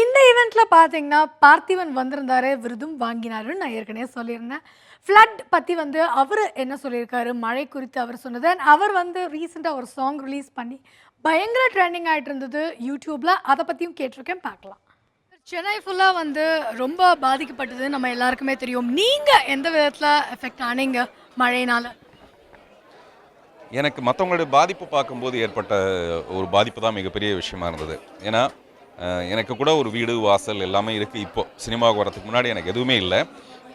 இந்த ஈவெண்ட்ல பார்த்தீங்கன்னா, பார்த்திபன் வந்திருந்தாரு, விருதும் வாங்கினாருன்னு நான் ஏற்கனவே சொல்லியிருந்தேன். ஃப்ளட் பத்தி அவரு என்ன சொல்லியிருக்காரு, மழை குறித்து அவர் சொன்னது. அண்ட் அவர் ரீசென்ட்டா ஒரு சாங் ரிலீஸ் பண்ணி பயங்கர ட்ரெண்டிங் ஆயிட்டு இருந்தது யூடியூப்ல. அத பத்தியும் கேட்டிருக்கேன், பார்க்கலாம். சென்னை ஃபுல்லா ரொம்ப பாதிக்கப்பட்டது நம்ம எல்லாருக்குமே தெரியும். நீங்க எந்த விதத்துல எஃபெக்ட் ஆனீங்க மழையினால? எனக்கு மற்றவங்களுடைய பாதிப்பு பார்க்கும்போது ஏற்பட்ட ஒரு பாதிப்பு தான் மிகப்பெரிய விஷயமா இருந்தது. ஏன்னா, எனக்கு கூட ஒரு வீடு, வாசல் எல்லாமே இருக்குது. இப்போ சினிமாவுக்கு வரதுக்கு முன்னாடி எனக்கு எதுவுமே இல்லை.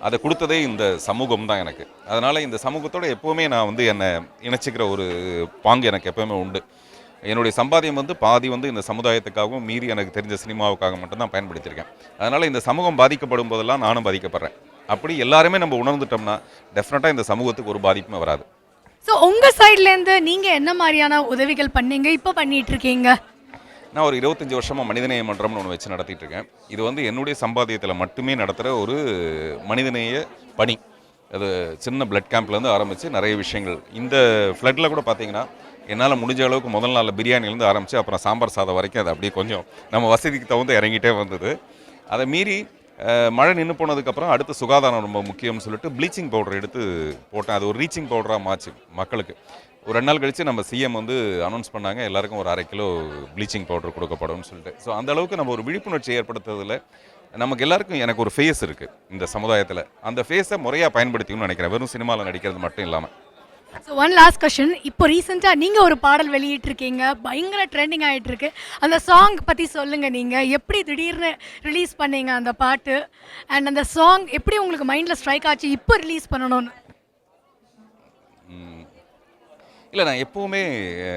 அதை கொடுத்ததே இந்த சமூகம் தான் எனக்கு. அதனால் இந்த சமூகத்தோடு எப்போவுமே நான் என்னை இணைச்சிக்கிற ஒரு பாங்கு எனக்கு எப்போவுமே உண்டு. என்னுடைய சம்பாத்தியம் பாதி இந்த சமுதாயத்துக்காகவும் மீறி எனக்கு தெரிஞ்ச சினிமாவுக்காக மட்டும்தான் பயன்படுத்தியிருக்கேன். அதனால் இந்த சமூகம் பாதிக்கப்படும் போதெல்லாம் நானும் பாதிக்கப்படுறேன். அப்படி எல்லாருமே நம்ம உணர்ந்துட்டோம்னா டெஃபினட்டாக இந்த சமூகத்துக்கு ஒரு பாதிப்புமே வராது. உங்க சைட்லேருந்து நீங்க என்ன மாதிரியான உதவிகள் பண்ணீங்க, இப்போ பண்ணிட்டு இருக்கீங்க? நான் ஒரு 25 வருஷமாக மனிதநேய மன்றம்னு ஒன்று வச்சு நடத்திட்டு இருக்கேன். இது என்னுடைய சம்பாத்தியத்தில் மட்டுமே நடத்துகிற ஒரு மனிதநேய பணி. அது சின்ன பிளட் கேம்ப்லேருந்து ஆரம்பித்து நிறைய விஷயங்கள். இந்த ஃப்ளட்டில் கூட பார்த்தீங்கன்னா, என்னால் முடிஞ்ச அளவுக்கு முதல் நாளில் பிரியாணிலேருந்து ஆரம்பித்து அப்புறம் சாம்பார் சாதம் வரைக்கும் அது அப்படியே கொஞ்சம் நம்ம வசதிக்கு தகுந்து இறங்கிட்டே வந்தது. அதை மீறி மழை நின்று போனதுக்கப்புறம் அடுத்து சுகாதாரம் ரொம்ப முக்கியம்னு சொல்லிட்டு ப்ளீச்சிங் பவுடர் எடுத்து போட்டேன். அது ஒரு ரீச்சிங் பவுடராக மாச்சு மக்களுக்கு. ஒரு 2 நாள் கழித்து நம்ம சிஎம் அனௌன்ஸ் பண்ணாங்க, எல்லாருக்கும் ஒரு 1/2 கிலோ ப்ளீச்சிங் பவுடர் கொடுக்கப்படும்னு சொல்லிட்டு. ஸோ அந்த அளவுக்கு நம்ம ஒரு விழிப்புணர்ச்சி ஏற்படுத்துறதுல நமக்கு எல்லாருக்கும் எனக்கு ஒரு ஃபேஸ் இருக்குது இந்த சமுதாயத்தில். அந்த ஃபேஸை முறையாக பயன்படுத்திக்கணும்னு நினைக்கிறேன், வெறும் சினிமாவில் நடிக்கிறது மட்டும் இல்லாமல். One last question. இப்போ ரீசெண்டாக நீங்கள் ஒரு பாடல் வெளியிட்டிருக்கீங்க, பயங்கர ட்ரெண்டிங் ஆகிட்டு இருக்கு. அந்த சாங் பற்றி சொல்லுங்கள். நீங்கள் எப்படி திடீர்னு ரிலீஸ் பண்ணீங்க அந்த பாட்டு? அண்ட் அந்த சாங் எப்படி உங்களுக்கு மைண்டில் ஸ்ட்ரைக் ஆச்சு இப்போ ரிலீஸ் பண்ணணும்னு? இல்லை, நான் எப்போவுமே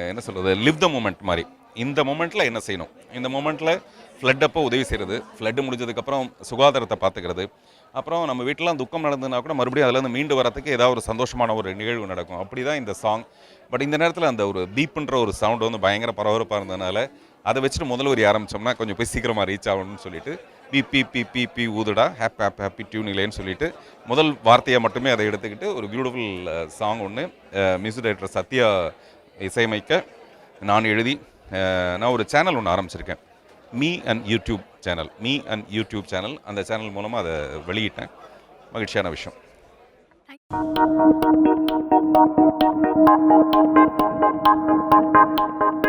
என்ன சொல்கிறது, லிவ் த மூமெண்ட் மாதிரி. இந்த மூமெண்ட்டில் என்ன செய்யணும், இந்த மூமெண்ட்டில் ஃப்ளட் அப்போ உதவி செய்கிறது, ஃப்ளட்டு முடிஞ்சதுக்கப்புறம் சுகாதாரத்தை பார்த்துக்கிறது, அப்புறம் நம்ம வீட்டிலாம் துக்கம் நடந்ததுன்னா கூட மறுபடியும் அதிலேருந்து மீண்டு வரத்துக்கு ஏதாவது ஒரு சந்தோஷமான ஒரு நிகழ்வு நடக்கும். அப்படி தான் இந்த சாங். பட் இந்த நேரத்தில் அந்த ஒரு பீப்புன்ற ஒரு சவுண்டு பயங்கர பரபரப்பாக இருந்ததுனால அதை வச்சுட்டு முதல் வரி ஆரம்பித்தோம்னா கொஞ்சம் போய் சீக்கிரமாக ரீச் ஆகணும்னு சொல்லிட்டு பி பி பி பி பி ஊதுடா ஹாப்பி ஹாப்பி ஹாப்பி டியூன் இல்லைன்னு சொல்லிட்டு முதல் வார்த்தையை மட்டுமே அதை எடுத்துக்கிட்டு ஒரு பியூட்டிஃபுல் சாங் ஒன்று மியூசிக் டைரக்டர் சத்யா இசையமைக்க நான் எழுதி நான் ஒரு சேனல் ஒன்று ஆரம்பிச்சிருக்கேன், மீ அண்ட் யூடியூப் சேனல். அந்த சேனல் மூலமாக அதை வெளியிட்டேன். மகிழ்ச்சியான விஷயம். Thank you.